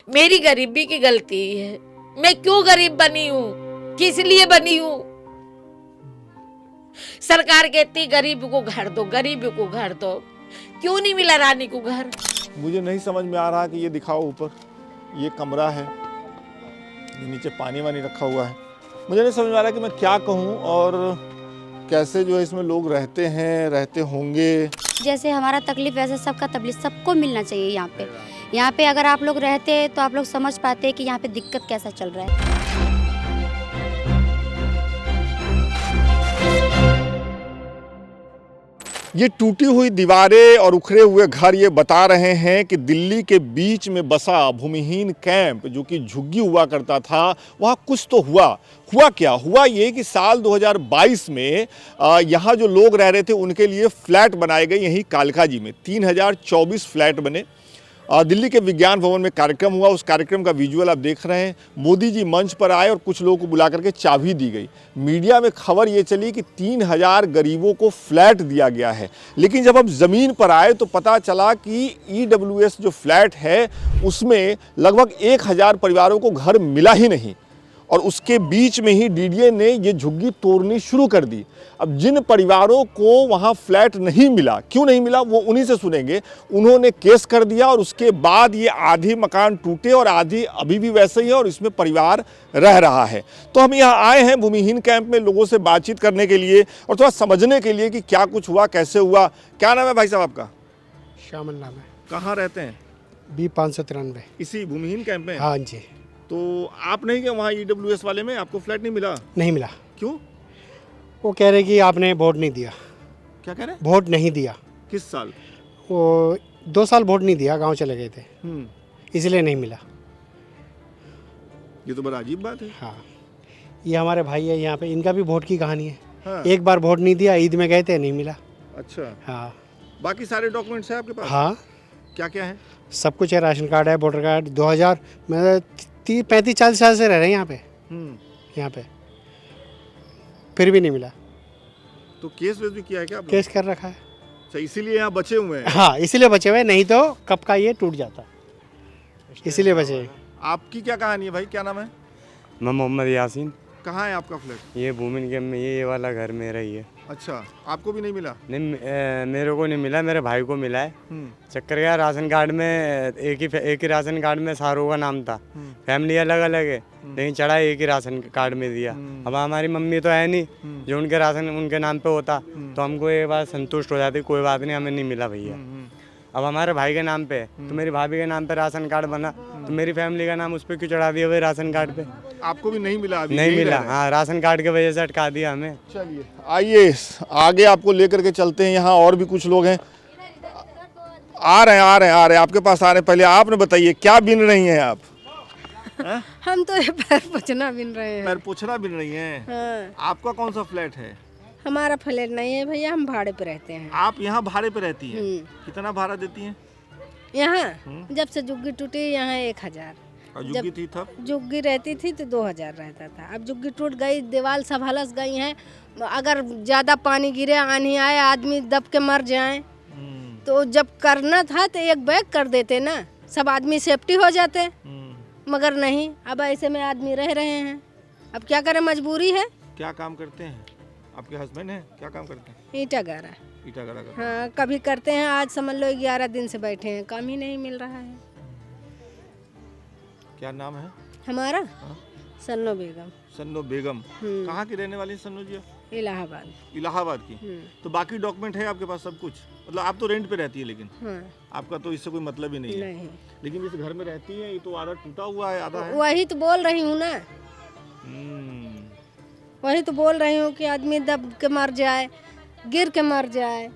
मेरी गरीबी की गलती है। मैं क्यों गरीब बनी हूँ, किस लिए बनी हूँ? सरकार कहती गरीब को घर दो, गरीब को घर दो, क्यों नहीं मिला रानी को घर? मुझे नहीं समझ में आ रहा कि ये दिखाओ ऊपर, ये कमरा है, ये नीचे पानी वानी रखा हुआ है। मुझे नहीं समझ में आ रहा कि मैं क्या कहूँ और कैसे जो है इसमें लोग रहते हैं, रहते होंगे। जैसे हमारा तकलीफ वैसे सबका तकलीफ सबको मिलना चाहिए। यहाँ पे अगर आप लोग रहते तो आप लोग समझ पाते कि यहाँ पे दिक्कत कैसा चल रहा है। ये टूटी हुई दीवारें और उखड़े हुए घर ये बता रहे हैं कि दिल्ली के बीच में बसा भूमिहीन कैंप जो कि झुग्गी हुआ करता था, वहाँ कुछ तो हुआ क्या हुआ ये कि साल 2022 में यहाँ जो लोग रह रहे थे उनके लिए फ्लैट बनाए गए। यहीं कालकाजी में 3024 फ्लैट बने। दिल्ली के विज्ञान भवन में कार्यक्रम हुआ, उस कार्यक्रम का विजुअल आप देख रहे हैं। मोदी जी मंच पर आए और कुछ लोगों को बुला करके चाबी दी गई। मीडिया में खबर ये चली कि 3000 गरीबों को फ्लैट दिया गया है, लेकिन जब हम ज़मीन पर आए तो पता चला कि EWS जो फ्लैट है उसमें लगभग 1000 परिवारों को घर मिला ही नहीं। और उसके बीच में ही DDA ने ये झुग्गी तोड़नी शुरू कर दी। अब जिन परिवारों को वहाँ फ्लैट नहीं मिला, क्यों नहीं मिला, वो उन्हीं से सुनेंगे। उन्होंने केस कर दिया और उसके बाद ये आधे मकान टूटे और आधे अभी भी वैसे ही है और इसमें परिवार रह रहा है। तो हम यहाँ आए हैं भूमिहीन कैंप में लोगों से बातचीत करने के लिए और थोड़ा समझने के लिए कि क्या कुछ हुआ, कैसे हुआ। क्या नाम है भाई साहब आपका? श्यामल नाम है। कहाँ रहते हैं? B593। इसी भूमिहीन कैंप में? हाँ जी। तो आप नहीं गए वहाँ EWS वाले में? आपको फ्लैट नहीं मिला? नहीं मिला। क्यों? वो कह रहे कि आपने वोट नहीं दिया। क्या कह रहे हैं? वोट नहीं दिया। किस साल? वो 2 साल वोट नहीं दिया, गांव चले गए थे, इसलिए नहीं मिला। ये तो बड़ा अजीब बात है। हाँ, ये हमारे भाई है यहाँ पे, इनका भी वोट की कहानी है। हाँ। एक बार वोट नहीं दिया, ईद में गए थे, नहीं मिला। अच्छा। हाँ। बाकी सारे डॉक्यूमेंट्स हैं आपके पास? हाँ, क्या क्या है? सब कुछ है। राशन कार्ड है, वोटर कार्ड। 2000 मैं 35-40 साल से रह रहे हैं यहाँ पे। यहाँ पे फिर भी नहीं मिला। तो केस वेस भी किया है क्या आपने? केस कर रखा है। अच्छा, इसीलिए यहाँ बचे हुए हैं। हाँ, इसीलिए बचे हुए, नहीं तो कब का ये टूट जाता, इसीलिए बचे। आपकी क्या कहानी है भाई, क्या नाम है? मैं मोहम्मद यासीन। कहाँ है आपका फ्लैट? ये भूमिहीन कैंप में ये वाला घर मेरा ही है। अच्छा, आपको भी नहीं मिला? नहीं, मेरे को नहीं मिला, मेरे भाई को मिला है। चक्कर क्या, राशन कार्ड में एक ही राशन कार्ड में सारों का नाम था। फैमिली अलग अलग है, लेकिन चढ़ा एक ही राशन कार्ड में दिया। अब हमारी मम्मी तो है नहीं जो उनके राशन उनके नाम पे होता, तो हमको ये बात संतुष्ट हो जाती, कोई बात नहीं, हमें नहीं मिला भैया। अब हमारे भाई के नाम पे है, तो मेरी भाभी के नाम पे राशन कार्ड बना, तो मेरी फैमिली का नाम उस पर क्यों चढ़ा दिया भाई राशन कार्ड पे? आपको भी नहीं मिला? अभी नहीं मिला। हाँ, राशन कार्ड की वजह से अटका दिया हमें। चलिए आइए आगे आपको लेकर के चलते हैं। यहाँ और भी कुछ लोग हैं। आ रहे हैं आपके पास आ रहे हैं। पहले आपने बताइए क्या बिन रही हैं आप? हम तो ये पैर पोछना बिन रहे हैं। पैर पोछना बिन रही हैं? हाँ। आपका कौन सा फ्लैट है? हमारा फ्लैट नहीं है भैया, हम भाड़े पे रहते हैं। आप यहाँ भाड़े पे रहती हैं? कितना भाड़ा देती हैं? यहाँ जब से झुग्गी टूटी यहाँ 1000। और झुग्गी थी तब? झुग्गी रहती थी तो 2000 रहता था। अब झुग्गी टूट गई, दीवार सब हलस गई हैं। अगर ज्यादा पानी गिरे, आनी आए, आदमी दब के मर जाए, तो जब करना था तो एक बैग कर देते ना, सब आदमी सेफ्टी हो जाते। मगर नहीं, अब ऐसे में आदमी रह रहे हैं। अब क्या करें, मजबूरी है। क्या काम करते हैं आपके हस्बैंड? हैं क्या काम करते हैं? ईटा गारा। ईटा गारा करते हैं। हाँ, कभी करते हैं। आज समझ लो 11 दिन से बैठे हैं, काम ही नहीं मिल रहा है। क्या नाम है हमारा? सन्नो बेगम। सन्नो बेगम। कहाँ की रहने वाली सन्नो जी? इलाहाबाद की। तो बाकी डॉक्यूमेंट है आपके पास सब कुछ? मतलब आप तो रेंट पे रहती है, लेकिन आपका तो इससे कोई मतलब ही नहीं है। लेकिन इस घर में रहती है, ये तो आधा टूटा हुआ है, आधा है। वही तो बोल रही हूँ ना, वही तो बोल रही हूँ कि आदमी दब के मर जाए, गिर के मर जाए,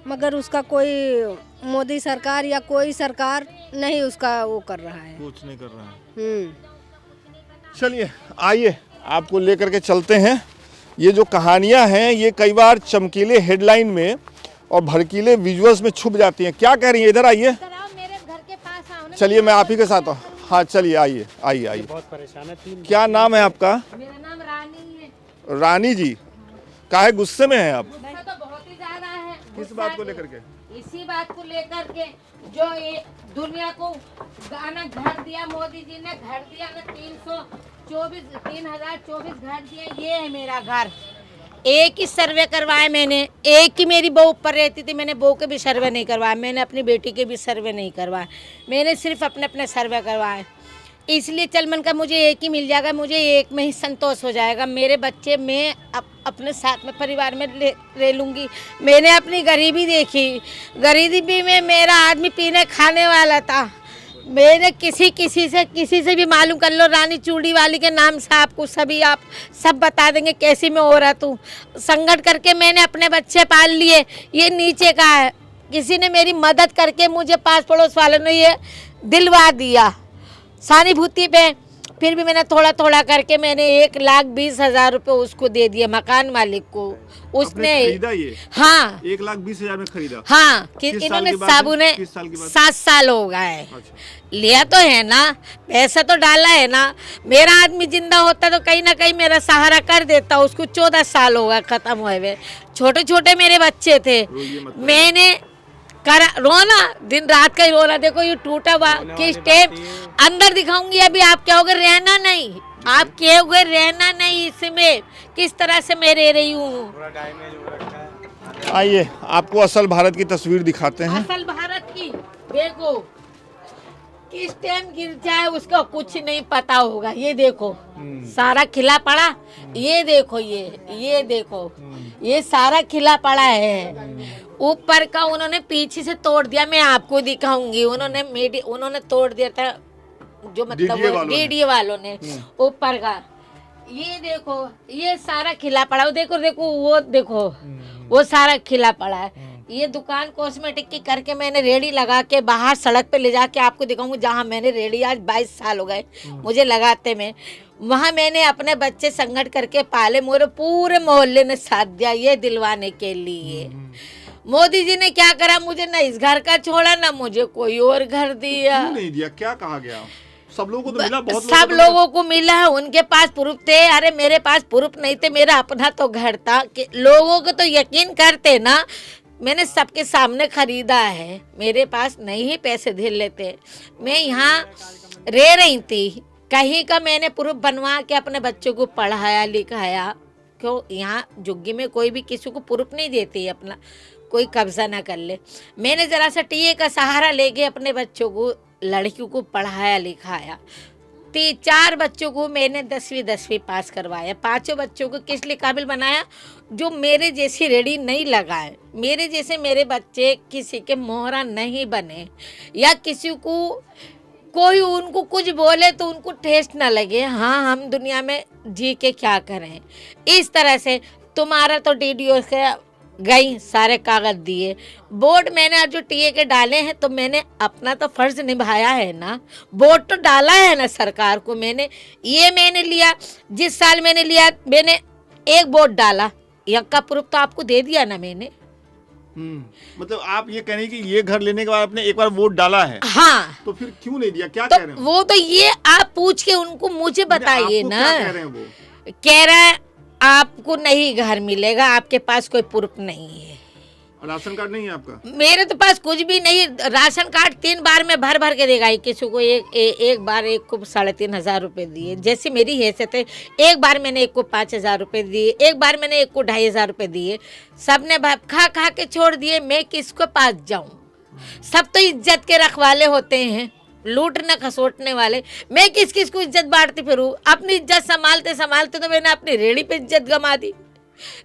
मगर उसका कोई मोदी सरकार या कोई सरकार नहीं उसका वो कर रहा है, कुछ नहीं कर रहा है। चलिए आइए आपको लेकर के चलते हैं। ये जो कहानियां हैं ये कई बार चमकीले हेडलाइन में और भड़कीले विजुअल्स में छुप जाती हैं। क्या कह रही है? इधर आइए। चलिए मैं आप ही के साथ हूँ। हाँ चलिए आइए आइए आइए। बहुत परेशान है। क्या नाम है आपका? मेरा नाम रानी है। रानी जी, काहे गुस्से में हैं आप? गुस्सा तो बहुत ही ज्यादा है। किस बात को लेकर के? इसी बात को लेकर के जो ये दुनिया को गाना घर दिया मोदी जी ने, घर दिया ना 3024 घर दिया। ये है मेरा घर। एक ही सर्वे करवाया मैंने, एक ही मेरी बहू ऊपर रहती थी, मैंने बहू के भी सर्वे नहीं करवाया, मैंने अपनी बेटी के भी सर्वे नहीं करवाया, मैंने सिर्फ अपने अपने सर्वे करवाए। इसलिए चल मन का मुझे एक ही मिल जाएगा, मुझे एक में ही संतोष हो जाएगा। मेरे बच्चे मैं अपने साथ में परिवार में ले लूँगी। मैंने अपनी गरीबी देखी, गरीबी में मेरा आदमी पीने खाने वाला था। मैंने किसी से भी मालूम कर लो, रानी चूड़ी वाली के नाम से आपको सभी आप सब बता देंगे कैसी मैं हो रहा तू। संगठन करके मैंने अपने बच्चे पाल लिए। ये नीचे का है, किसी ने मेरी मदद करके मुझे पास पड़ोस वालों ने ये दिलवा दिया सहानुभूति पे। फिर भी मैंने थोड़ा थोड़ा करके मैंने 1,20,000 रुपये उसको दे दिए, मकान मालिक को। उसने खरीदा ये? हाँ, 1,20,000 में खरीदा। हाँ, किस इन्होंने साल की बात साबू ने है? किस साल की बात? 7 साल हो गए। अच्छा। लिया तो है ना, पैसा तो डाला है ना। मेरा आदमी जिंदा होता तो कहीं ना कहीं मेरा सहारा कर देता। उसको 14 साल हो गए खत्म हुए हुए। छोटे छोटे मेरे बच्चे थे, मैंने करा रोना, दिन रात का ही रोना। देखो ये टूटा हुआ किस टाइम अंदर दिखाऊंगी अभी। आप कहोगे रहना नहीं, आप कहोगे रहना नहीं, इसमें किस तरह से मैं रह रही हूँ। आइए आपको असल भारत की तस्वीर दिखाते हैं। असल भारत की देखो, किस टाइम गिर जाए उसका कुछ नहीं पता होगा। ये देखो सारा खिला पड़ा, ये देखो, ये देखो, ये सारा खिला पड़ा है। ऊपर का उन्होंने पीछे से तोड़ दिया, मैं आपको दिखाऊंगी। उन्होंने तोड़ दिया था, जो मतलब डीडीए वालों ने ऊपर का। ये देखो, ये सारा खिला पड़ा। देखो देखो, वो देखो, वो सारा खिला पड़ा है। ये दुकान कॉस्मेटिक की करके मैंने रेडी लगा के बाहर सड़क पे ले जाके आपको दिखाऊंगी, जहाँ मैंने रेडी आज 22 साल हो गए मुझे लगाते में। वहाँ मैंने अपने बच्चे संगठन करके पाले, मेरे पूरे मोहल्ले ने साथ दिया ये दिलवाने के लिए। मोदी जी ने क्या करा, मुझे ना इस घर का छोड़ा, ना मुझे कोई और घर दिया। क्यों नहीं दिया? क्या कहा गया? सब लोगों को तो मिला, बहुत सब लोगों को मिला। उनके पास प्रूफ थे, अरे मेरे पास प्रूफ नहीं थे। मेरा अपना तो घर था कि लोगों को तो यकीन करते ना, मैंने सबके सामने खरीदा है। मेरे पास नहीं ही पैसे दे लेते। मैं यहाँ रह रही थी, कहीं का मैंने प्रूफ बनवा के अपने बच्चों को पढ़ाया लिखाया। क्यों यहाँ झुग्गी में कोई भी किसी को प्रूफ नहीं देती, अपना कोई कब्जा ना कर ले। मैंने जरा सा टीए का सहारा लेके अपने बच्चों को, लड़कियों को पढ़ाया लिखाया। 4 बच्चों को मैंने 10वीं पास करवाया। 5 बच्चों को किस लिए काबिल बनाया, जो मेरे जैसी रेडी नहीं लगाए, मेरे जैसे मेरे बच्चे किसी के मोहरा नहीं बने, या किसी को कोई उनको कुछ बोले तो उनको ठेस ना लगे। हाँ, हम दुनिया में जी के क्या करें। इस तरह से तुम्हारा तो डीडीओ से गई, सारे कागज दिए। बोर्ड मैंने आज जो टीए के डाले हैं, तो मैंने अपना तो फर्ज निभाया है ना। बोर्ड तो डाला है ना सरकार को मैंने। ये मैंने लिया, जिस साल मैंने लिया, मैंने एक बोर्ड डाला, यह का प्रूफ तो आपको दे दिया ना मैंने। मतलब आप ये कह रहे हैं कि ये घर लेने के बाद आपने एक बार वोट डाला है? हाँ। तो फिर क्यों नहीं दिया? क्या तो कह रहे हैं? वो तो ये आप पूछ के उनको मुझे बताइए ना। क्या कह रहे हैं वो? कह रहा है आपको नहीं घर मिलेगा, आपके पास कोई प्रूफ नहीं है। राशन कार्ड नहीं है आपका? मेरे तो पास कुछ भी नहीं। राशन कार्ड 3 बार में भर के देगा। किसी को एक बार एक को 3,500 रुपये दिए, जैसे मेरी हैसियत है। एक बार मैंने एक को 5,000 रुपये दिए, एक बार मैंने एक को 2,500 रुपये दिए। सब ने खा के छोड़ दिए। मैं किसको पास जाऊं? सब तो इज्जत के रखवाले होते हैं, लूटने खसोटने वाले। मैं किस को इज्जत बांटती फिरूं? अपनी इज्जत संभालते संभालते तो मैंने अपनी रेडी पे इज्जत गंवा दी।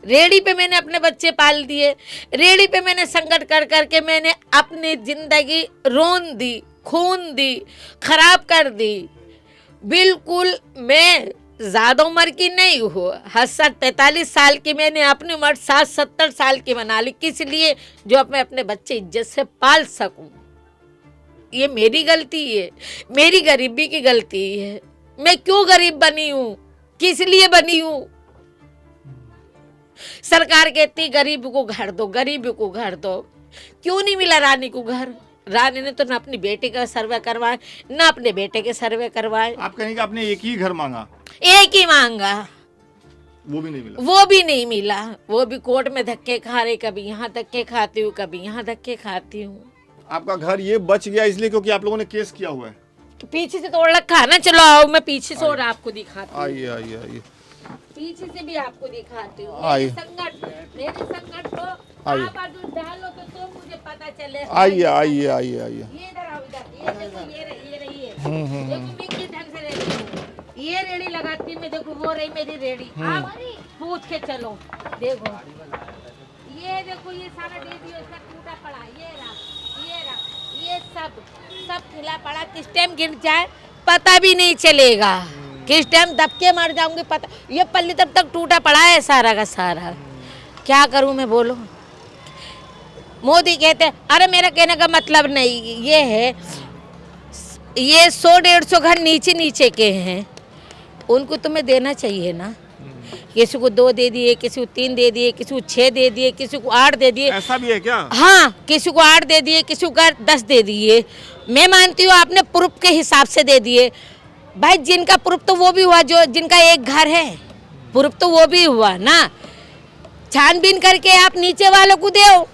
रेडी पे मैंने अपने बच्चे पाल दिए। रेडी पे मैंने संकट कर करके मैंने अपनी जिंदगी रोन दी, खून दी, खराब कर दी। बिल्कुल मैं ज़्यादा उम्र की नहीं हूँ, 45 साल की मैंने अपनी उम्र 60-70 साल की बना ली। किस लिए? जो मैं अपने बच्चे इज्जत से पाल सकूं। ये मेरी गलती है, मेरी गरीबी की गलती है। मैं क्यों गरीब बनी हूँ, किस लिए बनी हूँ? सरकार कहती गरीब को घर दो, गरीब को घर दो। क्यों नहीं मिला रानी को घर? रानी ने तो न अपनी बेटी का सर्वे करवाए, न अपने बेटे के सर्वे करवाए। आप कहेंगे आपने एक ही घर मांगा? एक ही मांगा, वो भी नहीं मिला। वो भी नहीं मिला। वो भी कोर्ट में धक्के खा रहे, कभी यहाँ धक्के खाती हूँ, कभी यहाँ धक्के खाती हूँ। आपका घर ये बच गया इसलिए क्योंकि आप लोगों ने केस किया हुआ है। तो पीछे से तोड़ रखा है ना। चलो आओ, मैं पीछे से और आपको दिखाती हूँ। आइए आइए आइए पीछे से भी आपको दिखाती हूँ। आइए। मेरे संकट को आइए। आप आदमी डालो तो मुझे पता चले। आइए आइए आइए आइए। ये इधर आओ, इधर ये देखो, ये रही है। देखो मैं किस ढंग से रहती हूँ। ये रेड़ी लगाती मैं, देखो वो रही मेरी रेड़ी। आप पूछ के चलो, देखो ये देखो, ये सारा दे दियो, इसका टूटा पड़ा, ये सब खिला पड़ा। किस टाइम गिर जाए पता भी नहीं चलेगा, किस टाइम दबके मर जाऊंगी पता। ये पल्ली तब तक टूटा पड़ा है सारा का सारा। क्या करूं मैं, बोलो। मोदी कहते हैं, अरे मेरा कहने का मतलब नहीं ये है, ये 100-150 घर नीचे नीचे के हैं, उनको तुम्हें देना चाहिए ना। किसी को 2 दे दिए, किसी को 3 दे दिए, किसी को 6 दे दिए, किसी को 8 दे दिए। ऐसा भी है क्या? हाँ, किसी को 8 दे दिए, किसी को 10 दे दिए। मैं मानती हूँ आपने प्रूफ के हिसाब से दे दिए। भाई जिनका प्रूफ तो वो भी हुआ, जो जिनका एक घर है, प्रूफ तो वो भी हुआ ना। छानबीन करके आप नीचे वालों को दो।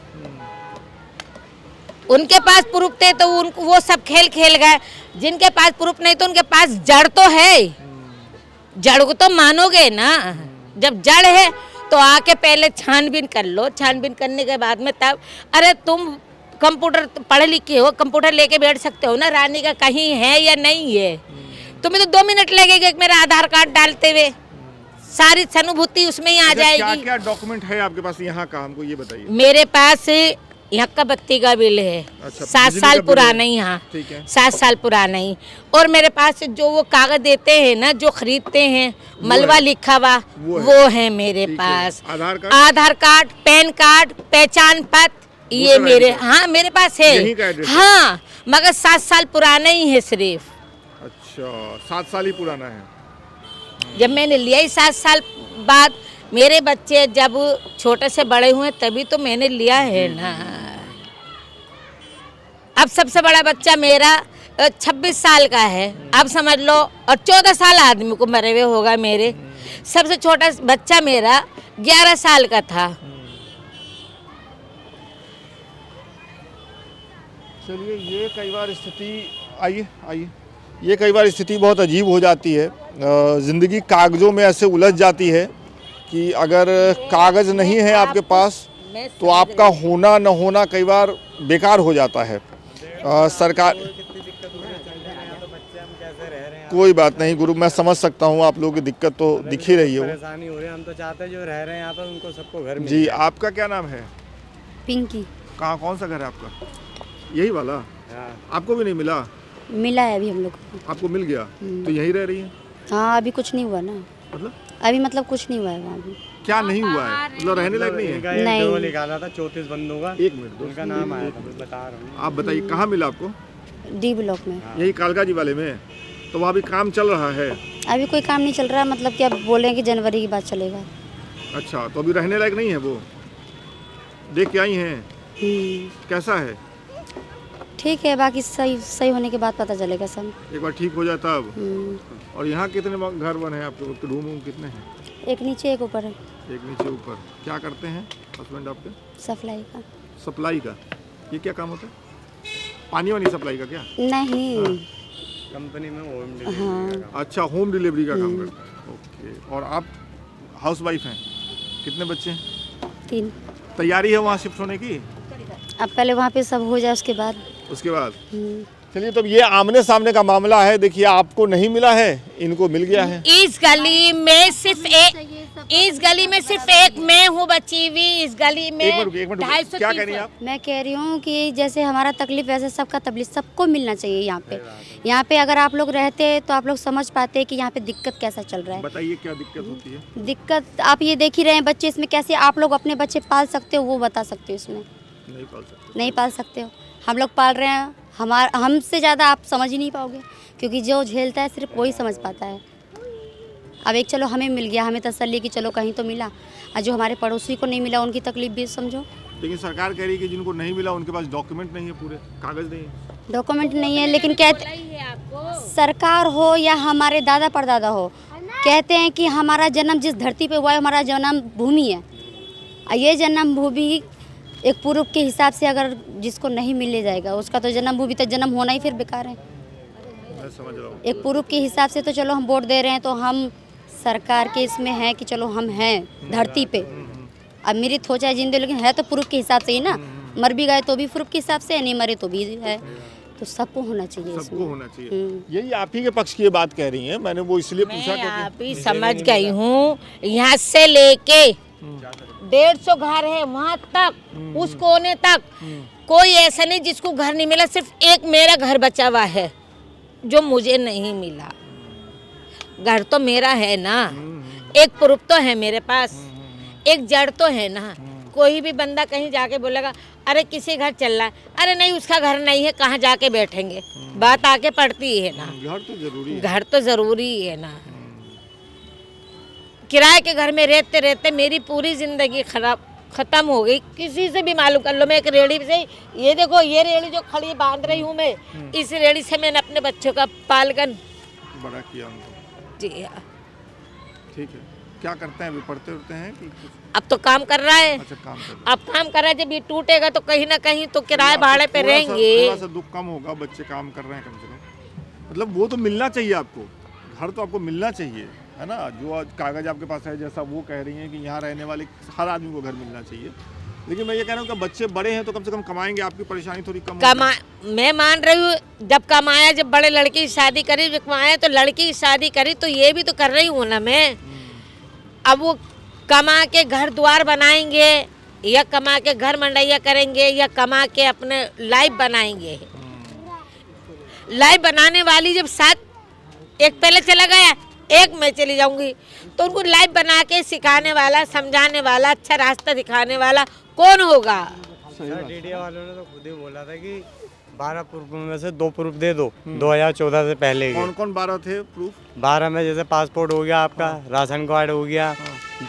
उनके पास प्रूफ थे तो उनको वो सब खेल खेल गए। जिनके पास प्रूफ नहीं तो उनके पास जड़ तो है, जड़ को तो मानोगे ना। जब जड़ है तो आके पहले छानबीन कर लो। छानबीन करने के बाद में तब, अरे तुम कंप्यूटर पढ़े लिखे हो, कंप्यूटर लेके बैठ सकते हो ना रानी का कहीं है या नहीं है। तुम्हें तो 2 मिनट लगेगा मेरा आधार कार्ड डालते हुए, सारी सहानुभूति उसमें ही आ जाएगी। क्या क्या डॉक्यूमेंट है आपके पास यहाँ का, हमको ये बताइए। मेरे पास यहाँ का बत्ती का बिल है। अच्छा, 7 बिजली साल का बिल पुराना है। ही। हाँ, ठीक है। 7 साल पुराना ही। और मेरे पास जो वो कागज देते हैं ना, जो खरीदते हैं, मलबा लिखा हुआ, वो है मेरे पास। आधार कार्ड, पैन कार्ड, पहचान पत्र, ये मेरे, हाँ मेरे पास है। यहीं का एड्रेस है? हाँ, मगर 7 साल पुराना ही है सिर्फ। अच्छा, 7 साल ही पुराना है। जब मैंने लिया ही 7 साल बाद, मेरे बच्चे जब छोटे से बड़े हुए तभी तो मैंने लिया है ना। अब सबसे बड़ा बच्चा मेरा 26 साल का है, अब समझ लो। और 14 साल आदमी को मरे हुए होगा मेरे। सबसे छोटा बच्चा मेरा 11 साल का था। चलिए, ये कई बार स्थिति, आइए आइए, ये कई बार स्थिति बहुत अजीब हो जाती है। ज़िंदगी कागज़ों में ऐसे उलझ जाती है कि अगर कागज़ नहीं है आपके पास तो आपका होना न होना कई बार बेकार हो जाता है। सरकार, कोई बात नहीं गुरु, मैं समझ सकता हूँ आप लोगों की दिक्कत तो दिख ही रही है। परेशानी हो रही है, हम तो चाहते हैं जो रह रहे हैं यहाँ पर उनको सबको घर मिल जी, जाए। आपका क्या नाम है? पिंकी। कहाँ, कौन सा घर है आपका? यही वाला? हाँ। आपको भी नहीं मिला? मिला है अभी हम लोग को। आपको मिल गया तो यहीं रह रही है? हाँ, अभी कुछ नहीं हुआ ना। मतलब अभी मतलब कुछ नहीं हुआ है वहाँ भी। क्या नहीं हुआ है? मतलब रहने लायक नहीं है? इनका एक नहीं। ड्रो निकाला था 34 बंदों का। 1 मिनट, उनका नाम आया था, मैं बता रहा हूँ। आप बताइए कहाँ मिला आपको? डी ब्लॉक में। यही कालका जी वाले में? तो वहाँ भी काम चल रहा है? अभी कोई काम नहीं चल रहा, मतलब कि अब बोल रहे हैं कि जनवरी की बात चलेगा। अच्छा, तो अभी रहने लायक नहीं है वो? देख के आई हैं? कैसा है? ठीक है, बाकी सही होने के बाद पता चलेगा सब। एक बार ठीक हो जाए तब। और यहाँ कितने घर बने हैं आपके? रूम कितने हैं? एक नीचे एक ऊपर है। एक नीचे ऊपर। क्या करते हैं हस्बैंड आपके? सप्लाई का। सप्लाई का? ये क्या काम होता है? पानी वानी सप्लाई का क्या? नहीं। कंपनी में होम डिलीवरी हाँ। का। अच्छा, होम डिलीवरी का काम करते हैं। ओके। और आप हाउस वाइफ हैं? कितने बच्चे हैं? 3। तैयारी है वहाँ शिफ्ट होने की? अब पहले वहाँ पे सब हो जाए उसके बाद। उसके बाद चलिए, तो ये आमने सामने का मामला है। देखिए, आपको नहीं मिला है, इनको मिल गया है। इस गली में सिर्फ एक मैं हूँ बची हुई। इस गली में एक मिनट, 250 क्या कह रही हैं आप? मैं कह रही हूँ कि जैसे हमारा तकलीफ वैसे सबका तकलीफ सबको मिलना चाहिए यहाँ पे। यहाँ पे अगर आप लोग रहते तो आप लोग समझ पाते कि यहाँ पे दिक्कत कैसा चल रहा है। बताइए क्या दिक्कत होती है? दिक्कत आप ये देख ही रहे हैं, बच्चे इसमें कैसे आप लोग अपने बच्चे पाल सकते हो वो बता सकते हो। इसमें नहीं पाल सकते। नहीं पाल सकते हो, हम लोग पाल रहे हैं। हमसे ज़्यादा आप समझ ही नहीं पाओगे, क्योंकि जो झेलता है सिर्फ वही समझ पाता है। अब एक चलो हमें मिल गया, हमें तसल्ली कि चलो कहीं तो मिला, और जो हमारे पड़ोसी को नहीं मिला उनकी तकलीफ भी समझो। लेकिन सरकार कह रही है कि जिनको नहीं मिला उनके पास डॉक्यूमेंट नहीं है, पूरे कागज नहीं है। डॉक्यूमेंट नहीं है, लेकिन कहते सरकार हो या हमारे दादा परदादा हो, कहते हैं कि हमारा जन्म जिस धरती पे हुआ है हमारा जन्म भूमि है। और ये जन्म भूमि एक पुरुष के हिसाब से अगर जिसको नहीं मिलने जाएगा उसका तो जन्मभूमि तो जन्म होना ही फिर बेकार है। मैं समझ रहा हूँ। एक पुरुष के हिसाब से तो चलो हम वोट दे रहे हैं तो हम सरकार के इसमें हैं कि चलो हम हैं धरती पे, अब मृत हो जाए जिंदे, लेकिन है तो पुरुष के हिसाब से ही ना। मर भी गए तो भी पुरुष के हिसाब से है, नहीं मरे तो भी है, तो सबको होना चाहिए सबको इसमें। होना चाहिए। यही आप ही के पक्ष की ये बात कह रही हैं, मैंने वो इसलिए पूछा मैं आप क्योंकि ही समझ गई हूँ। यहाँ से लेके 150 घर है वहाँ तक, उस कोने तक कोई ऐसा नहीं जिसको घर नहीं मिला। सिर्फ एक मेरा घर बचा हुआ है जो मुझे नहीं मिला। घर तो मेरा है ना, एक प्रूफ तो है मेरे पास, एक जड़ तो है ना। कोई भी बंदा कहीं जाके बोलेगा अरे किसी घर चल रहा है, अरे नहीं उसका घर नहीं है, कहाँ जाके बैठेंगे, बात आके पड़ती है ना। घर तो जरूरी है। घर तो जरूरी है ना। किराए के घर में रहते रहते मेरी पूरी जिंदगी खत्म हो गई। किसी से भी मालूम कर लो, मैं एक रेड़ी से, ये देखो ये रेड़ी जो खड़ी बांध रही हूँ मैं, इस रेड़ी से मैंने अपने बच्चों का पालगन बड़ा किया उनको। जी हाँ। ठीक है, क्या करते हैं अभी, पढ़ते उड़ते हैं कि कुछ? अब तो काम कर रहा है। अच्छा, काम कर रहे हैं। अब काम कर रहा है, जब ये टूटेगा तो कहीं ना कहीं तो किराए भाड़े पे रहेंगे। थोड़ा सा दुख कम होगा, बच्चे काम कर रहे हैं कम से कम। मतलब वो तो मिलना चाहिए आपको, घर तो आपको मिलना चाहिए, है ना। जो आज कागज आपके पास है, जैसा वो कह रही हैं कि यहाँ रहने वाले हर आदमी को घर मिलना चाहिए, लेकिन मैं ये कह रहा हूँ कि बच्चे बड़े हैं तो कम से कम कमाएंगे, आपकी परेशानी थोड़ी कम होगी। मैं मान रही हूँ, जब कमाया, जब बड़े लड़की की शादी करी, जब कमाया तो लड़की की शादी करी, तो ये भी तो कर रही हूँ ना मैं। अब वो कमा के घर द्वार बनाएंगे या कमा के घर मंडैया करेंगे या कमा के अपने लाइफ बनाएंगे। लाइफ बनाने वाली जब साथ एक पहले चला गया, एक मैं चली जाऊंगी, तो उनको लाइफ बना के सिखाने वाला, समझाने वाला, अच्छा रास्ता दिखाने वाला कौन होगा? सर डीडीए वालों ने तो खुद ही बोला था कि 12 प्रूफ में से 2 प्रूफ दे दो 2014 से पहले के। कौन कौन 12 थे प्रूफ? 12 में जैसे पासपोर्ट हो गया आपका, राशन कार्ड हो गया,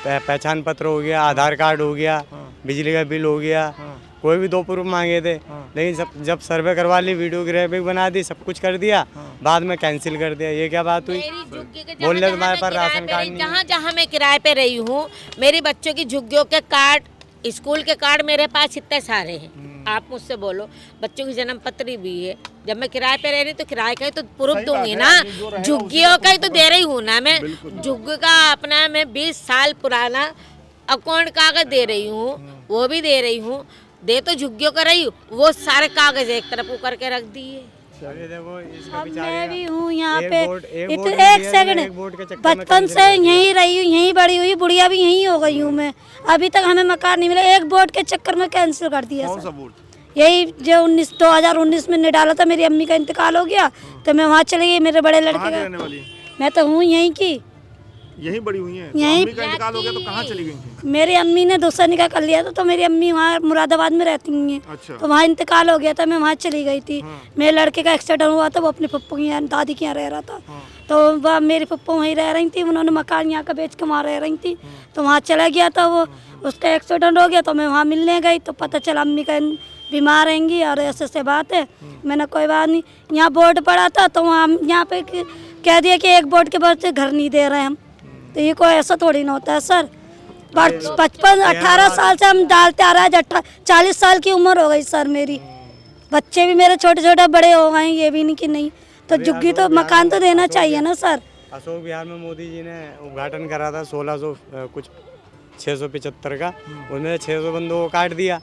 पहचान पत्र हो गया, आधार कार्ड हो गया, बिजली का बिल हो गया, कोई भी 2 प्रूफ मांगे थे। लेकिन जब सर्वे करवा ली, वीडियोग्राफिक बना दी, सब कुछ कर दिया, बाद में कैंसिल कर दिया। ये क्या बात हुई? बोल रहे तुम्हारे पास राशन कार्ड नहीं है। जहाँ जहाँ मैं किराए पे रही हूँ, मेरी बच्चों की झुग्गियों के कार्ड, स्कूल के कार्ड मेरे पास इतने सारे हैं। आप मुझसे बोलो, बच्चों की जन्म पत्री भी है। जब मैं किराए पे रह रही तो किराए का ही तो प्रूफ दूंगी ना, झुग्गियों का ही तो दे रही हूँ ना मैं। झुग्गी का अपना मैं 20 साल पुराना अकाउंट कागज दे रही हूँ, वो भी दे रही हूँ, दे तो झुग्गियों का रही हूँ, वो सारे कागज एक तरफ को करके रख दिए। देखो इसका अब बेचारे मैं का भी हूँ यहाँ एक पे, वोट- एक एक वोट भी दिया है, सेकंड, एक वोट के चक्कर में बचपन कैंसिल से कर दिया। यहीं रही हूँ, यहीं बड़ी हुई, बुढ़िया भी यहीं हो गई हूँ मैं। अभी तक हमें मकान नहीं मिला, एक वोट के चक्कर में कैंसिल कर दिया कौन सर। सा वोट? यही जो 2019 में निकाला था, मेरी अम्मी का इंतकाल हो गया तो मैं वहाँ चली गई, मेरे बड़े कहाँ लड़के की का। रहने वाली है? मैं तो हूँ यहीं की। यहीं बड़ी हुई हैं? तो यहीं- अम्मी का इंतकाल हो गया तो कहाँ चली गई थी? मेरी अम्मी ने दूसरा निकाह कर लिया था, तो मेरी अम्मी वहाँ मुरादाबाद में रहती हैं, अच्छा। तो वहाँ इंतकाल हो गया था, मैं वहाँ चली गई थी। मेरे लड़के का एक्सीडेंट हुआ था, वो अपने पप्पू की यहाँ, दादी के यहाँ रह रहा था, तो वह मेरी पप्पू वहीं रह रही थी, उन्होंने मकान यहाँ का बेच के वहाँ रह रही थी, तो वहाँ चला गया था वो, उसका एक्सीडेंट हो गया तो मैं वहाँ मिलने गई, तो पता चला अम्मी का बीमार रहेंगी और ऐसे ऐसे बात है। मैंने कोई बात नहीं, यहाँ बोर्ड पड़ा था तो वहाँ यहाँ पे कह दिया कि एक बोर्ड के बाद घर नहीं दे रहे हम, तो ये कोई ऐसा थोड़ी ना होता है सर। 55-18 साल से हम डालते आ रहे हैं, 40 साल की उम्र हो गई सर मेरी, बच्चे भी मेरे छोटे छोटे बड़े हो गए, ये भी नहीं कि नहीं, तो झुग्गी तो मकान तो देना चाहिए ना सर। अशोक विहार में मोदी जी ने उद्घाटन करा था 1600 कुछ 675 का, उसमें 600 बंदों को काट दिया,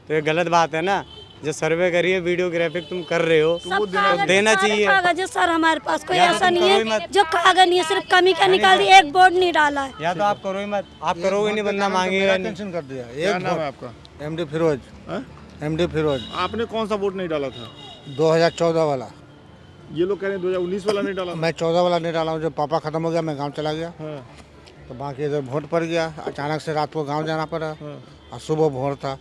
तो ये गलत बात है ना। जो सर्वे करिए, वीडियोग्राफिक तुम कर रहे हो तो देना चाहिए। कागज है सर हमारे पास, कोई या तो ऐसा तुम नहीं करो ही है मत। जो कागज नहीं है, सिर्फ कमी का निकाल दिया, एक बोर्ड नहीं डाला है। या तो आप करो ही मत, आप करोगे नहीं, बंदा मांगेगा नहीं। कैंसिल कर दिया। क्या नाम है आपका? एमडी फिरोज। हाँ? एमडी फिरोज आपने कौन सा वोट नहीं डाला था? 2014 वाला। ये लोग कह रहे हैं 2019 वाला नहीं डाला। मैं 14 वाला नहीं डाला हूँ, जब पापा खत्म हो गया मैं गांव चला गया, हाँ, तो बाकी इधर वोट पड़ गया, अचानक से रात को गांव जाना पड़ा और सुबह वोट था,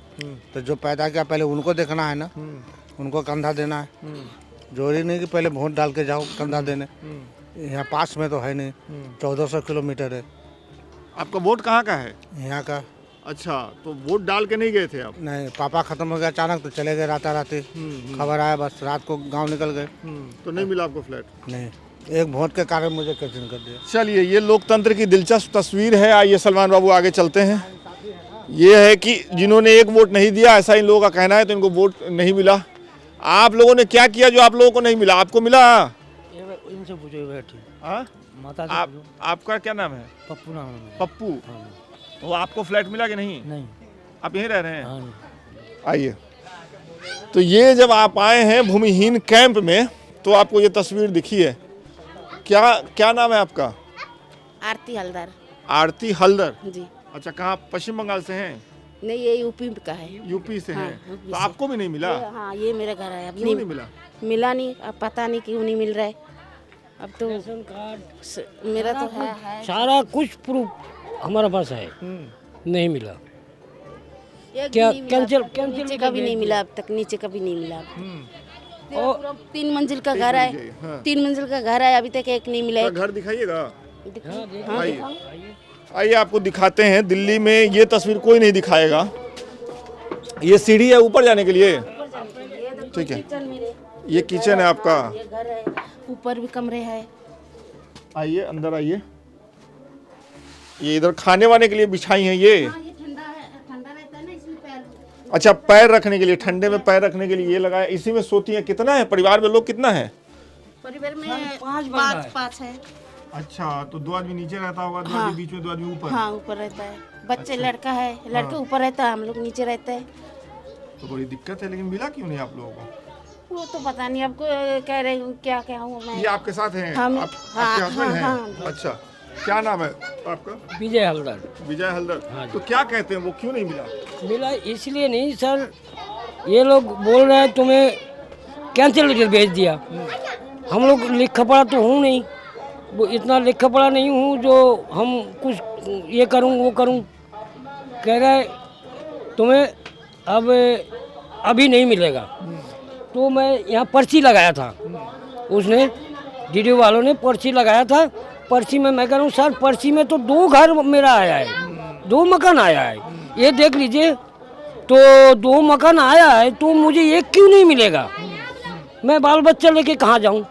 तो जो पैदा किया पहले उनको देखना है ना, उनको कंधा देना है। जरूरी नहीं कि पहले वोट डाल के जाओ कंधा देने, यहाँ पास में तो है नहीं, 1400 किलोमीटर है आपका वोट कहाँ का है? यहाँ का। अच्छा, तो वोट डाल के नहीं गए थे आप? नहीं, पापा खत्म हो गया अचानक, तो चले गए राताराती, खबर आया बस रात को गांव निकल गए। तो नहीं मिला आपको फ्लैट? नहीं, एक वोट के कारण मुझे कैंसिल कर दिया। चलिए, ये लोकतंत्र की दिलचस्प तस्वीर है। आइए सलमान बाबू आगे चलते हैं। ये है कि जिन्होंने एक वोट नहीं दिया, ऐसा इन लोगों का कहना है, तो इनको वोट नहीं मिला। आप लोगों ने क्या किया जो आप लोगों को नहीं मिला? आपको मिला? इनसे पूछो बैठी हाँ? माता से आपका क्या नाम है? पप्पू नाम है मेरा। पप्पू। हाँ। तो आपको फ्लैट मिला कि नहीं? नहीं। आप यहीं रह रहे हैं? हाँ। आइए। तो ये जब आप आए हैं भूमिहीन कैंप में तो आपको ये तस्वीर दिखी है। क्या नाम है आपका? आरती हलदर। आरती हलदर जी। अच्छा, कहाँ? पश्चिम बंगाल से हैं? नहीं, ये यूपी का है। यूपी से हाँ, हैं। यूपी तो से। आपको भी नहीं मिला? हाँ, ये मेरा घर है। अब क्यों नहीं मिला? मिला नहीं, अब पता नहीं क्यों नहीं मिल रहा है। अब तो मेरा तो है सारा कुछ प्रूफ हमारे पास है, नहीं मिला। क्या कैंसिल नीचे का भी नहीं मिला अब तक, नीचे का भी नहीं मिला। और 3 मंजिल का घर है, हाँ। 3 मंजिल का घर है, अभी तक एक नहीं मिला है। घर दिखाइएगा। हाँ, आइए आइए, आपको दिखाते हैं। दिल्ली में ये तस्वीर कोई नहीं दिखाएगा। ये सीढ़ी है ऊपर जाने के लिए, ठीक है। ये किचन है आपका। ये घर है, ऊपर भी कमरे है। आइए अंदर आइए। ये इधर खाने वाने के लिए बिछाई है ये। ठंडा रहता है ना, इसमें पैर। अच्छा, पैर रखने के लिए, ठंडे में पैर रखने के लिए ये लगाया। इसी में सोती हैं। कितना है परिवार में? लोग कितना है परिवार में? 5 है। अच्छा, तो 2 आदमी नीचे रहता होगा, 2 हाँ। आदमी बीच में, 2 आदमी ऊपर। हाँ, ऊपर रहता है। बच्चे अच्छा। लड़का है, लड़का ऊपर रहता है, हम लोग नीचे रहते हैं। तो बड़ी दिक्कत है, लेकिन मिला क्यों नहीं आप लोगों को? वो तो पता नहीं, आपको कह रही हूँ क्या हूँ मैं। ये आपके साथ हैं? हम- आपके हस्बैंड हैं? हाँ। अच्छा, क्या नाम है आपका? विजय हलदर। विजय हलदर। हाँ। तो क्या कहते हैं, वो क्यों नहीं मिला? मिला इसलिए नहीं सर, ये लोग बोल रहे हैं तुम्हें कैंसिल लेटर भेज दिया। हम लोग लिखा पढ़ा तो हूँ नहीं, वो इतना लिखा पढ़ा नहीं हूँ जो हम कुछ ये करूँ वो करूँ। कह रहे तुम्हें अब अभी नहीं मिलेगा। तो मैं यहाँ पर्ची लगाया था, उसने डीडीओ वालों ने पर्ची लगाया था। पर्ची में मैं कह रहा हूँ सर, पर्ची में तो 2 घर मेरा आया है, 2 मकान आया है, ये देख लीजिए। तो 2 मकान आया है तो मुझे एक क्यों नहीं मिलेगा? मैं बाल बच्चा लेके कहाँ जाऊँ?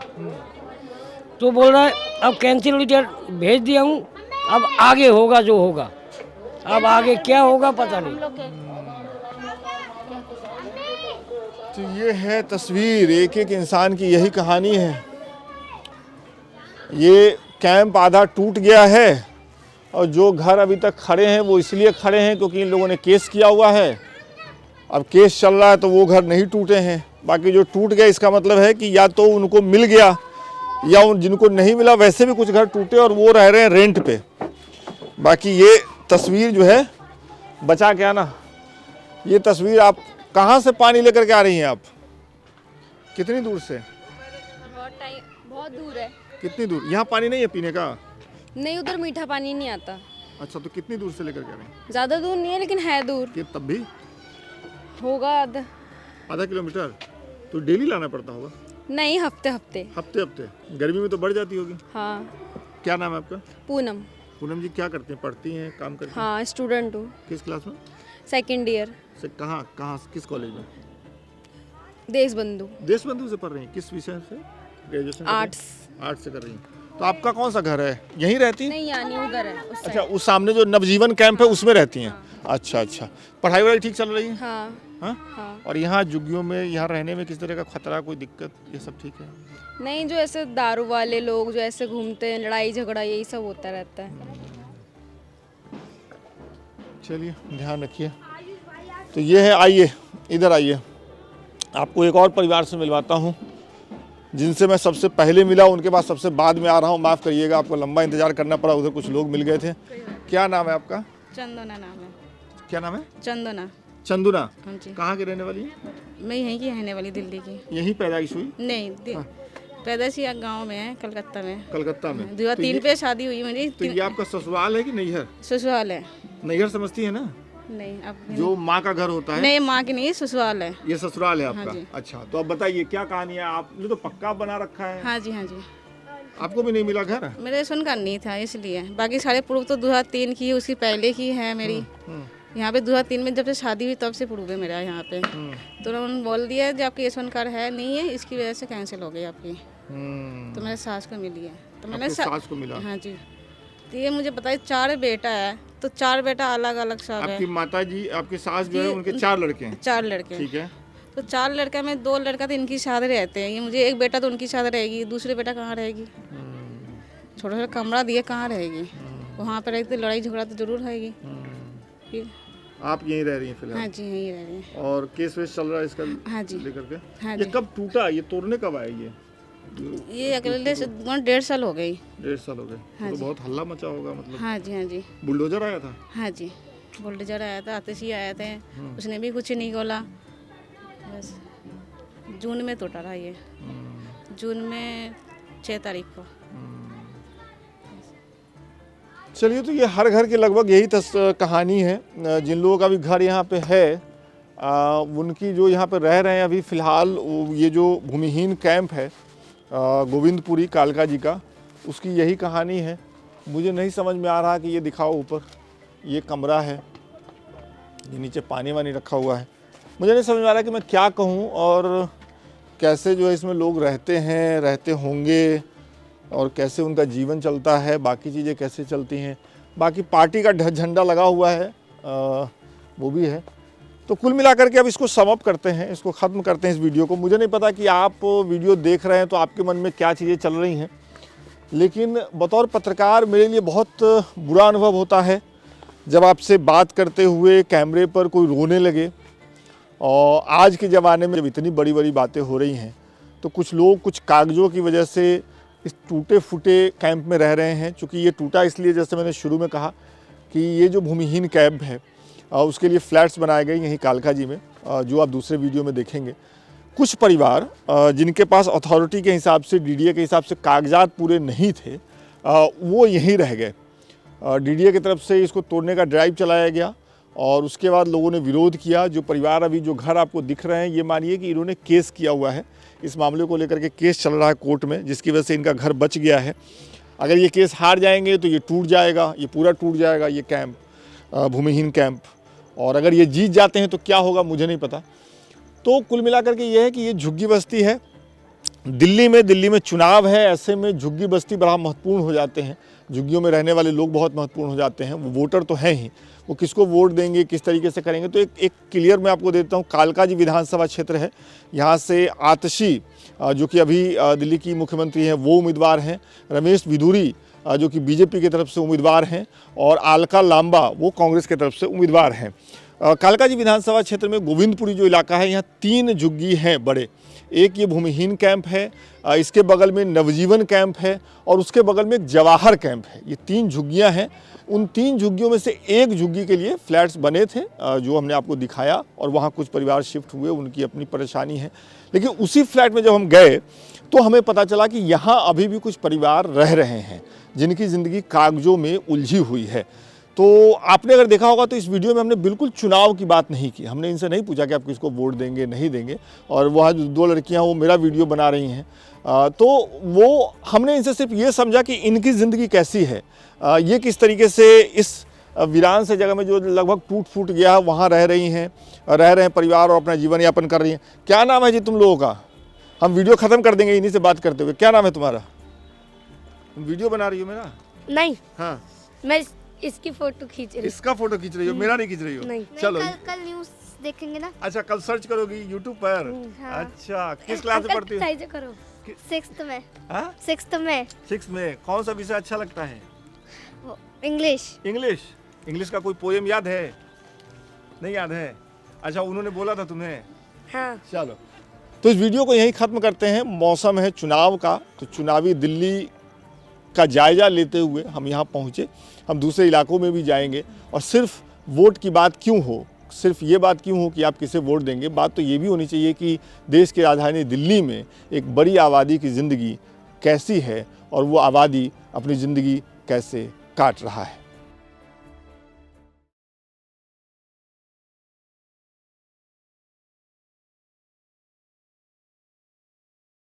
तो बोल रहा है अब कैंसिल लेटर भेज दिया हूँ, अब आगे होगा जो होगा। अब आगे क्या होगा पता नहीं। तो ये है तस्वीर, एक एक इंसान की यही कहानी है। ये कैंप आधा टूट गया है और जो घर अभी तक खड़े हैं वो इसलिए खड़े हैं क्योंकि इन लोगों ने केस किया हुआ है। अब केस चल रहा है तो वो घर नहीं टूटे हैं। बाकी जो टूट गया इसका मतलब है कि या तो उनको मिल गया या उन जिनको नहीं मिला वैसे भी कुछ घर टूटे और वो रह रहे हैं रेंट पे। बाकी ये तस्वीर जो है बचा क्या ना, ये तस्वीर आप कहाँ से पानी लेकर के आ रही हैं? आप कितनी दूर से? बहुत दूर है। कितनी दूर? यहाँ पानी नहीं है पीने का? नहीं, उधर मीठा पानी नहीं आता। अच्छा, तो कितनी दूर से लेकर के आ रहे हैं? ज़्यादा दूर नहीं है लेकिन है दूर। कि तब भी होगा आधा किलोमीटर। तो डेली लाना पड़ता होगा? नहीं, हफ्ते हफ्ते। हफ्ते हफ्ते? गर्मी में तो बढ़ जाती होगी। हाँ। क्या नाम है आपका? पूनम। पूनम जी, क्या करते हैं? पढ़ती हैं, काम करती हैं? हाँ, स्टूडेंट हूँ। किस क्लास में? 2nd year. से कहाँ किस कॉलेज में? देशबंधु। देशबंधु से पढ़ रही हैं? किस विषय से? ग्रेजुएशन? आर्ट्स। आर्ट्स से कर रही हैं। तो आपका कौन सा घर है? यहीं रहती हैं? नहीं, यानी उधर है उस अच्छा, उस सामने जो नवजीवन कैंप है उसमें रहती हैं? अच्छा अच्छा, पढ़ाई वढ़ाई ठीक चल रही है? हाँ। हाँ? हाँ। और यहाँ झुग्गियों में यहाँ रहने में किस तरह का खतरा, कोई दिक्कत, ये सब ठीक है? नहीं, जो ऐसे दारू वाले लोग जो ऐसे घूमते हैं, लड़ाई झगड़ा यही सब होता रहता है। चलिए, ध्यान रखिए। तो ये है, आइए इधर आइए, आपको एक और परिवार से मिलवाता हूँ जिनसे मैं सबसे पहले मिला, उनके पास सबसे बाद में आ रहा हूँ। माफ़ करिएगा, आपको लंबा इंतजार करना पड़ा, उधर कुछ लोग मिल गए थे। क्या नाम है आपका? चंदना नाम है। क्या नाम है? चंदना। चंदुना। हाँ जी। कहाँ की रहने वाली है? मैं यहीं की रहने वाली, दिल्ली की। यहीं पैदाइश हुई? नहीं, पैदाइश यहाँ गाँव में है, कलकत्ता में। कलकत्ता में? 2003 पे शादी हुई मेरी। तो ये आपका ससुराल है कि नैहर? ससुराल है। नैहर समझती है ना? नहीं, अब जो माँ का घर होता है? नहीं, माँ की नहीं, ससुराल है। ये ससुराल है आपका? हाँ जी। अच्छा, तो अब बताइए क्या कहानी है? आपने तो पक्का बना रखा है। हाँ जी, हाँ जी। आपको भी नहीं मिला घर? मेरे सुनकर नहीं था इसलिए। बाकी सारे प्रूफ तो 2003 की, उसकी पहले की है मेरी। यहाँ पे 2003 में जब से शादी हुई तब से प्रूफ है मेरा यहाँ पे। तो उन्होंने बोल दिया जब आपकी रेशन कार्ड है नहीं है, इसकी वजह से कैंसिल हो गई आपकी। तो मेरे सास को मिली है। तो मैंने सास को मिला? हाँ जी। तो ये मुझे पता है 4 बेटा है, तो 4 बेटा अलग अलग सब है। आपकी माता जी, आपकी सास जो है, उनके 4 लड़के हैं। 4 लड़के। ठीक है। तो 4 लड़का में 2 लड़का तो इनकी शादी रहते हैं, ये मुझे एक बेटा तो उनकी शादी रहेगी, दूसरे बेटा कहाँ रहेगी? छोटा छोटा कमरा दिए कहाँ रहेगी? वहाँ पर रहती लड़ाई झगड़ा तो जरूर रहेगी। फिर आप यहीं रह रही हैं फिलहाल? हाँ जी, यहीं रह रही हैं। और केस वेस चल रहा है इसका? हाँ जी। लेकर के? हाँ ये जी। कब टूटा? ये तोड़ने कब आया ये अगले से 1.5 साल हो गई। 1.5 साल हो गए। हाँ तो जी। बहुत हल्ला मचा होगा मतलब। हाँ जी, हाँ जी। बुलडोजर आया था? हाँ जी, बुलडोजर आया था, आतिशी आए थे, उसने भी कुछ नहीं बोला। बस जून में टूटा रहा ये, जून में 6 तारीख को। चलिए, तो ये हर घर की लगभग यही कहानी है। जिन लोगों का भी घर यहाँ पे है, उनकी जो यहाँ पे रह रहे हैं अभी फ़िलहाल, ये जो भूमिहीन कैंप है गोविंदपुरी कालका जी का, उसकी यही कहानी है। मुझे नहीं समझ में आ रहा कि ये दिखाओ ऊपर, ये कमरा है, ये नीचे पानी वानी रखा हुआ है। मुझे नहीं समझ में आ रहा कि मैं क्या कहूँ और कैसे जो है इसमें लोग रहते हैं, रहते होंगे, और कैसे उनका जीवन चलता है, बाकी चीज़ें कैसे चलती हैं। बाकी पार्टी का झंडा लगा हुआ है, वो भी है। तो कुल मिलाकर के अब इसको सम अप करते हैं, इसको ख़त्म करते हैं इस वीडियो को। मुझे नहीं पता कि आप वीडियो देख रहे हैं तो आपके मन में क्या चीज़ें चल रही हैं, लेकिन बतौर पत्रकार मेरे लिए बहुत बुरा अनुभव होता है जब आपसे बात करते हुए कैमरे पर कोई रोने लगे। और आज के ज़माने में जब इतनी बड़ी बड़ी बातें हो रही हैं, तो कुछ लोग कुछ कागज़ों की वजह से इस टूटे फूटे कैंप में रह रहे हैं। चूँकि ये टूटा इसलिए, जैसे मैंने शुरू में कहा, कि ये जो भूमिहीन कैंप है उसके लिए फ्लैट्स बनाए गए यहीं कालका जी में, जो आप दूसरे वीडियो में देखेंगे। कुछ परिवार जिनके पास अथॉरिटी के हिसाब से, डीडीए के हिसाब से कागजात पूरे नहीं थे, वो यहीं रह गए। डीडीए की तरफ से इसको तोड़ने का ड्राइव चलाया गया और उसके बाद लोगों ने विरोध किया। जो परिवार अभी जो घर आपको दिख रहे हैं, ये मानिए कि इन्होंने केस किया हुआ है, इस मामले को लेकर के केस चल रहा है कोर्ट में, जिसकी वजह से इनका घर बच गया है। अगर ये केस हार जाएंगे तो ये टूट जाएगा, ये पूरा टूट जाएगा ये कैंप, भूमिहीन कैंप। और अगर ये जीत जाते हैं तो क्या होगा मुझे नहीं पता। तो कुल मिलाकर के ये है कि ये झुग्गी बस्ती है दिल्ली में चुनाव है, ऐसे में झुग्गी बस्ती बड़ा महत्वपूर्ण हो जाते हैं। झुग्गियों में रहने वाले लोग बहुत महत्वपूर्ण हो जाते हैं। वो वोटर तो हैं ही, वो किसको वोट देंगे, किस तरीके से करेंगे। तो एक क्लियर मैं आपको देता हूँ, कालका जी विधानसभा क्षेत्र है, यहाँ से आतिशी जो कि अभी दिल्ली की मुख्यमंत्री हैं वो उम्मीदवार हैं, रमेश बिधूरी जो कि बीजेपी की तरफ से उम्मीदवार हैं, और अलका लांबा वो कांग्रेस की तरफ से उम्मीदवार हैं। कालका जी विधानसभा क्षेत्र में गोविंदपुरी जो इलाका है, यहाँ 3 झुग्गी हैं बड़े। एक ये भूमिहीन कैंप है, इसके बगल में नवजीवन कैंप है, और उसके बगल में एक जवाहर कैंप है। ये 3 झुग्गियाँ हैं। उन 3 झुग्गियों में से एक झुग्गी के लिए फ्लैट्स बने थे, जो हमने आपको दिखाया, और वहाँ कुछ परिवार शिफ्ट हुए, उनकी अपनी परेशानी है। लेकिन उसी फ्लैट में जब हम गए तो हमें पता चला कि यहाँ अभी भी कुछ परिवार रह रहे हैं जिनकी ज़िंदगी कागजों में उलझी हुई है। तो आपने अगर देखा होगा तो इस वीडियो में हमने बिल्कुल चुनाव की बात नहीं की। हमने इनसे नहीं पूछा कि आप किसको वोट देंगे नहीं देंगे, और वहाँ जो 2 लड़कियाँ वो मेरा वीडियो बना रही हैं, तो वो हमने इनसे सिर्फ ये समझा कि इनकी ज़िंदगी कैसी है, ये किस तरीके से इस वीरान से जगह में जो लगभग टूट फूट गया है वहाँ रह रहे हैं परिवार, और अपना जीवन यापन कर रही हैं। क्या नाम है जी तुम लोगों का? हम वीडियो ख़त्म कर देंगे इन्हीं से बात करते हुए। क्या नाम है तुम्हारा? वीडियो बना रही हो मेरा? नहीं, हाँ, मैं इसकी फोटो खींच रही इसका फोटो खींच रही हो, मेरा नहीं खींच रही हो? नहीं। चलो, कल न्यूज़ देखेंगे ना। अच्छा, कल सर्च करोगी यूट्यूब पर? हाँ। अच्छा, किस क्लास में पढ़ती हो? करो 6th में। हाँ? 6th में 6th में। कौन सा विषय अच्छा लगता है? इंग्लिश। इंग्लिश का कोई पोएम याद है? नहीं याद है? अच्छा, उन्होंने बोला था तुम्हें? हाँ। चलो, तो इस वीडियो को यहीं ख़त्म करते हैं। मौसम है चुनाव का, तो चुनावी दिल्ली का जायज़ा लेते हुए हम यहाँ पहुँचे। हम दूसरे इलाकों में भी जाएंगे, और सिर्फ वोट की बात क्यों हो, सिर्फ ये बात क्यों हो कि आप किसे वोट देंगे, बात तो ये भी होनी चाहिए कि देश की राजधानी दिल्ली में एक बड़ी आबादी की ज़िंदगी कैसी है, और वो आबादी अपनी ज़िंदगी कैसे काट रहा है।